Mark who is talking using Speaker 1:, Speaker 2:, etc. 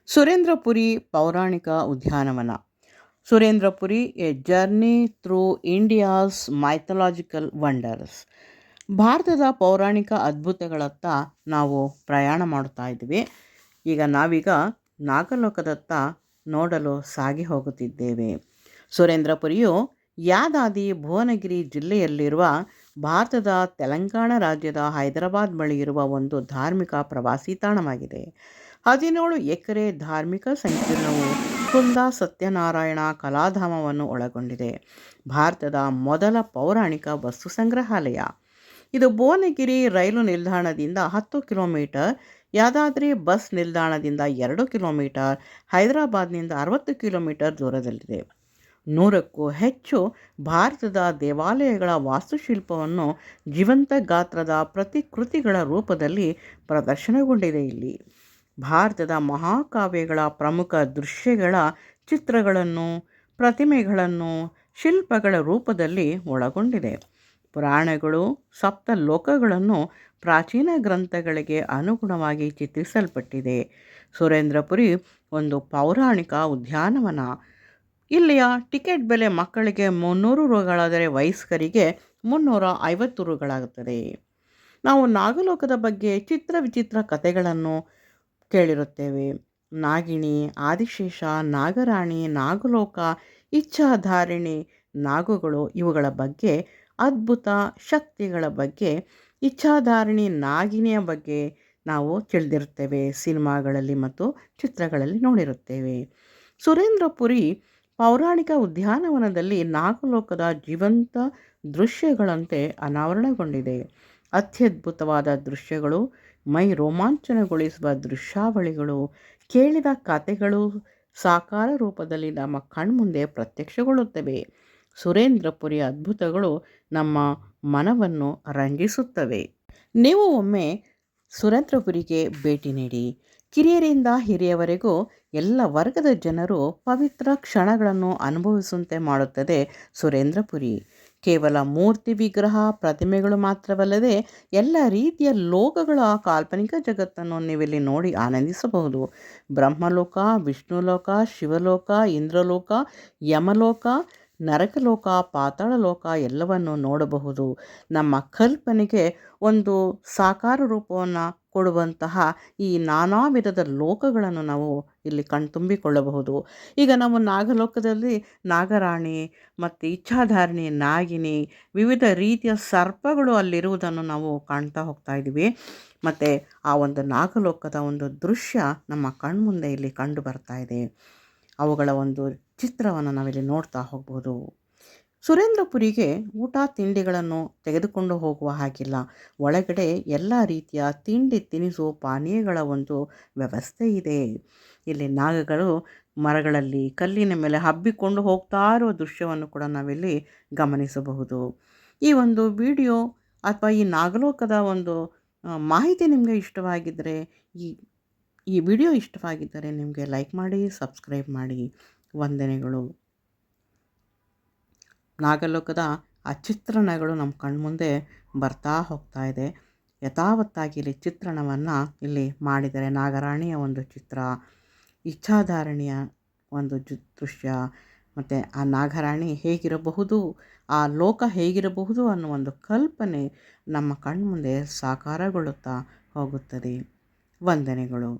Speaker 1: ಸುರೇಂದ್ರಪುರಿ ಪೌರಾಣಿಕ ಉದ್ಯಾನವನ. Surendrapuri a journey through India's mythological wonders. ಭಾರತದ ಪೌರಾಣಿಕ ಅದ್ಭುತಗಳತ್ತ ನಾವು ಪ್ರಯಾಣ ಮಾಡುತ್ತಾ ಇದ್ದೀವಿ. ನಾವೀಗ ನಾಗಲೋಕದತ್ತ ನೋಡಲು ಸಾಗಿ ಹೋಗುತ್ತಿದ್ದೇವೆ. ಸುರೇಂದ್ರಪುರಿಯು ಯಾದಾದಿ ಭುವನಗಿರಿ ಜಿಲ್ಲೆಯಲ್ಲಿರುವ ಭಾರತದ ತೆಲಂಗಾಣ ರಾಜ್ಯದ ಹೈದರಾಬಾದ್ ಬಳಿ ಇರುವ ಒಂದು ಧಾರ್ಮಿಕ ಪ್ರವಾಸಿ ತಾಣವಾಗಿದೆ. 17 ಎಕರೆ ಧಾರ್ಮಿಕ ಸಂಕೀರ್ಣವು ಕುಂದ ಸತ್ಯನಾರಾಯಣ ಕಲಾಧಾಮವನ್ನು ಒಳಗೊಂಡಿದೆ. ಭಾರತದ ಮೊದಲ ಪೌರಾಣಿಕ ವಸ್ತು ಸಂಗ್ರಹಾಲಯ. ಇದು ಭುವನಗಿರಿ ರೈಲು ನಿಲ್ದಾಣದಿಂದ 10 ಕಿಲೋಮೀಟರ್, ಯಾದಾದ್ರಿ ಬಸ್ ನಿಲ್ದಾಣದಿಂದ 2 ಕಿಲೋಮೀಟರ್, ಹೈದರಾಬಾದ್ನಿಂದ 60 ಕಿಲೋಮೀಟರ್ ದೂರದಲ್ಲಿದೆ. 100ಕ್ಕೂ ಹೆಚ್ಚು ಭಾರತದ ದೇವಾಲಯಗಳ ವಾಸ್ತುಶಿಲ್ಪವನ್ನು ಜೀವಂತ ಗಾತ್ರದ ಪ್ರತಿಕೃತಿಗಳ ರೂಪದಲ್ಲಿ ಪ್ರದರ್ಶನಗೊಂಡಿದೆ. ಇಲ್ಲಿ ಭಾರತದ ಮಹಾಕಾವ್ಯಗಳ ಪ್ರಮುಖ ದೃಶ್ಯಗಳ ಚಿತ್ರಗಳನ್ನು, ಪ್ರತಿಮೆಗಳನ್ನು ಶಿಲ್ಪಗಳ ರೂಪದಲ್ಲಿ ಒಳಗೊಂಡಿದೆ. ಪುರಾಣಗಳು, ಸಪ್ತ ಲೋಕಗಳನ್ನು ಪ್ರಾಚೀನ ಗ್ರಂಥಗಳಿಗೆ ಅನುಗುಣವಾಗಿ ಚಿತ್ರಿಸಲ್ಪಟ್ಟಿದೆ. ಸುರೇಂದ್ರಪುರಿ ಒಂದು ಪೌರಾಣಿಕ ಉದ್ಯಾನವನ. ಇಲ್ಲಿಯ ಟಿಕೆಟ್ ಬೆಲೆ ಮಕ್ಕಳಿಗೆ 300 ರುಗಳಾದರೆ ವಯಸ್ಕರಿಗೆ 350 ರುಗಳಾಗುತ್ತದೆ. ನಾವು ನಾಗಲೋಕದ ಬಗ್ಗೆ ಚಿತ್ರ ವಿಚಿತ್ರ ಕಥೆಗಳನ್ನು ಕೇಳಿರುತ್ತೇವೆ. ನಾಗಿಣಿ, ಆದಿಶೇಷ, ನಾಗರಾಣಿ, ನಾಗಲೋಕ, ಇಚ್ಛಾಧಾರಿಣಿ, ನಾಗುಗಳು ಇವುಗಳ ಬಗ್ಗೆ, ಅದ್ಭುತ ಶಕ್ತಿಗಳ ಬಗ್ಗೆ, ಇಚ್ಛಾಧಾರಿಣಿ ನಾಗಿಣಿಯ ಬಗ್ಗೆ ನಾವು ತಿಳಿದಿರುತ್ತೇವೆ. ಸಿನಿಮಾಗಳಲ್ಲಿ ಮತ್ತು ಚಿತ್ರಗಳಲ್ಲಿ ನೋಡಿರುತ್ತೇವೆ. ಸುರೇಂದ್ರಪುರಿ ಪೌರಾಣಿಕ ಉದ್ಯಾನವನದಲ್ಲಿ ನಾಗಲೋಕದ ಜೀವಂತ ದೃಶ್ಯಗಳಂತೆ ಅನಾವರಣಗೊಂಡಿದೆ. ಅತ್ಯದ್ಭುತವಾದ ದೃಶ್ಯಗಳು, ಮೈ ರೋಮಾಂಚನಗೊಳಿಸುವ ದೃಶ್ಯಾವಳಿಗಳು, ಕೇಳಿದ ಕಥೆಗಳು ಸಾಕಾರ ರೂಪದಲ್ಲಿ ನಮ್ಮ ಕಣ್ಮುಂದೆ ಪ್ರತ್ಯಕ್ಷಗೊಳ್ಳುತ್ತವೆ. ಸುರೇಂದ್ರಪುರಿ ಅದ್ಭುತಗಳು ನಮ್ಮ ಮನವನ್ನು ರಂಜಿಸುತ್ತವೆ. ನೀವು ಒಮ್ಮೆ ಸುರೇಂದ್ರಪುರಿಗೆ ಭೇಟಿ ನೀಡಿ. ಕಿರಿಯರಿಂದ ಹಿರಿಯವರೆಗೂ ಎಲ್ಲ ವರ್ಗದ ಜನರು ಪವಿತ್ರ ಕ್ಷಣಗಳನ್ನು ಅನುಭವಿಸುವಂತೆ ಮಾಡುತ್ತದೆ ಸುರೇಂದ್ರಪುರಿ. ಕೇವಲ ಮೂರ್ತಿ, ವಿಗ್ರಹ, ಪ್ರತಿಮೆಗಳು ಮಾತ್ರವಲ್ಲದೆ ಎಲ್ಲ ರೀತಿಯ ಲೋಕಗಳ ಕಾಲ್ಪನಿಕ ಜಗತ್ತನ್ನು ನೀವಿಲ್ಲಿ ನೋಡಿ ಆನಂದಿಸಬಹುದು. ಬ್ರಹ್ಮಲೋಕ, ವಿಷ್ಣುಲೋಕ, ಶಿವಲೋಕ, ಇಂದ್ರಲೋಕ, ಯಮಲೋಕ, ನರಕಲೋಕ, ಪಾತಾಳಲೋಕ ಎಲ್ಲವನ್ನು ನೋಡಬಹುದು. ನಮ್ಮ ಕಲ್ಪನೆಗೆ ಒಂದು ಸಾಕಾರ ರೂಪವನ್ನು ಕೊಡುವಂತಹ ಈ ನಾನಾ ವಿಧದ ಲೋಕಗಳನ್ನು ನಾವು ಇಲ್ಲಿ ಕಣ್ತುಂಬಿಕೊಳ್ಳಬಹುದು. ನಾವು ನಾಗಲೋಕದಲ್ಲಿ ನಾಗರಾಣಿ ಮತ್ತು ಇಚ್ಛಾಧಾರಿಣಿ ನಾಗಿನಿ, ವಿವಿಧ ರೀತಿಯ ಸರ್ಪಗಳು ಅಲ್ಲಿರುವುದನ್ನು ನಾವು ಕಾಣ್ತಾ ಹೋಗ್ತಾ ಇದ್ದೀವಿ. ಮತ್ತು ಆ ಒಂದು ನಾಗಲೋಕದ ಒಂದು ದೃಶ್ಯ ನಮ್ಮ ಕಣ್ಮುಂದೆ ಇಲ್ಲಿ ಕಂಡು ಬರ್ತಾ ಇದೆ. ಅವುಗಳ ಒಂದು ಚಿತ್ರವನ್ನು ನಾವಿಲ್ಲಿ ನೋಡ್ತಾ ಹೋಗ್ಬೋದು. ಸುರೇಂದ್ರಪುರಿಗೆ ಊಟ ತಿಂಡಿಗಳನ್ನು ತೆಗೆದುಕೊಂಡು ಹೋಗುವ ಹಾಗಿಲ್ಲ. ಒಳಗಡೆ ಎಲ್ಲ ರೀತಿಯ ತಿಂಡಿ ತಿನಿಸು ಪಾನೀಯಗಳ ಒಂದು ವ್ಯವಸ್ಥೆ ಇದೆ. ಇಲ್ಲಿ ನಾಗಗಳು ಮರಗಳಲ್ಲಿ ಕಲ್ಲಿನ ಮೇಲೆ ಹಬ್ಬಿಕೊಂಡು ಹೋಗ್ತಾ ಇರುವ ದೃಶ್ಯವನ್ನು ಕೂಡ ನಾವಿಲ್ಲಿ ಗಮನಿಸಬಹುದು. ಈ ಒಂದು ವಿಡಿಯೋ ಅಥವಾ ಈ ನಾಗಲೋಕದ ಒಂದು ಮಾಹಿತಿ ನಿಮಗೆ ಇಷ್ಟವಾಗಿದ್ದರೆ, ಈ ವಿಡಿಯೋ ಇಷ್ಟವಾಗಿದ್ದರೆ ನಿಮಗೆ ಲೈಕ್ ಮಾಡಿ, ಸಬ್ಸ್ಕ್ರೈಬ್ ಮಾಡಿ. ವಂದನೆಗಳು. ನಾಗಲೋಕದ ಆ ಚಿತ್ರಣಗಳು ನಮ್ಮ ಕಣ್ಮುಂದೆ ಬರ್ತಾ ಹೋಗ್ತಾ ಇದೆ. ಯಥಾವತ್ತಾಗಿ ಇಲ್ಲಿ ಚಿತ್ರಣವನ್ನು ಇಲ್ಲಿ ಮಾಡಿದರೆ ನಾಗರಾಣಿಯ ಒಂದು ಚಿತ್ರ, ಇಚ್ಛಾಧಾರಣಿಯ ಒಂದು ದೃಶ್ಯ, ಮತ್ತು ಆ ನಾಗರಾಣಿ ಹೇಗಿರಬಹುದು, ಆ ಲೋಕ ಹೇಗಿರಬಹುದು ಅನ್ನೋ ಒಂದು ಕಲ್ಪನೆ ನಮ್ಮ ಕಣ್ಮುಂದೆ ಸಾಕಾರಗೊಳ್ಳುತ್ತಾ ಹೋಗುತ್ತದೆ. ವಂದನೆಗಳು.